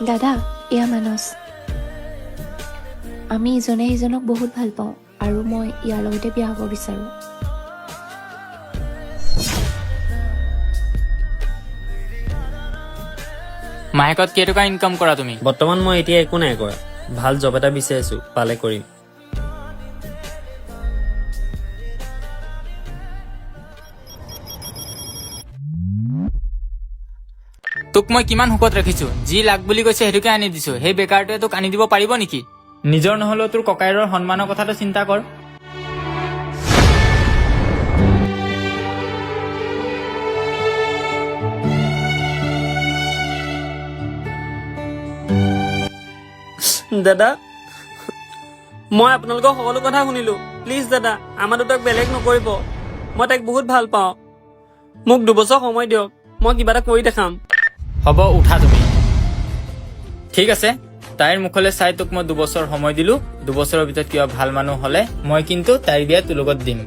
দাদা, এয়া মানস। আমি ইজনে সিজনক বহুত ভাল পাওঁ আৰু মই ইয়াৰ লগতে বিয়া হ'ব বিচাৰোঁ। মাহেকত কেইটকা ইনকাম কৰা তুমি? বৰ্তমান মই এতিয়া একো নাই কৰা, ভাল জব এটা বিচাৰিছো, পালে কৰিম। তোক মই কিমান সুখত ৰাখিছো, যি লাগ বুলি কৈছে সেইটোকে আনি দিছো। সেই বেকাৰটোৱে তোক আনি দিব পাৰিব নেকি? নিজৰ নহলেও তোৰ ককাইৰৰ সন্মানৰ কথাটো চিন্তা কৰ। দাদা, মই আপোনালোকৰ সকলো কথা শুনিলো। প্লিজ দাদা, আমাৰ দুটাক বেলেগ নকৰিব। মই তাইক বহুত ভাল পাওঁ। মোক 2 বছৰ সময় দিয়ক, মই কিবা এটা কৰি দেখাম। হ'ব, উঠা তুমি। ঠিক আছে, তাইৰ মুখলৈ চাই তোক মই 2 বছৰ সময় দিলো। 2 বছৰৰ ভিতৰত কিবা ভাল মানুহ হলে মই কিন্তু তাইৰ বিয়া তোৰ লগত দিম।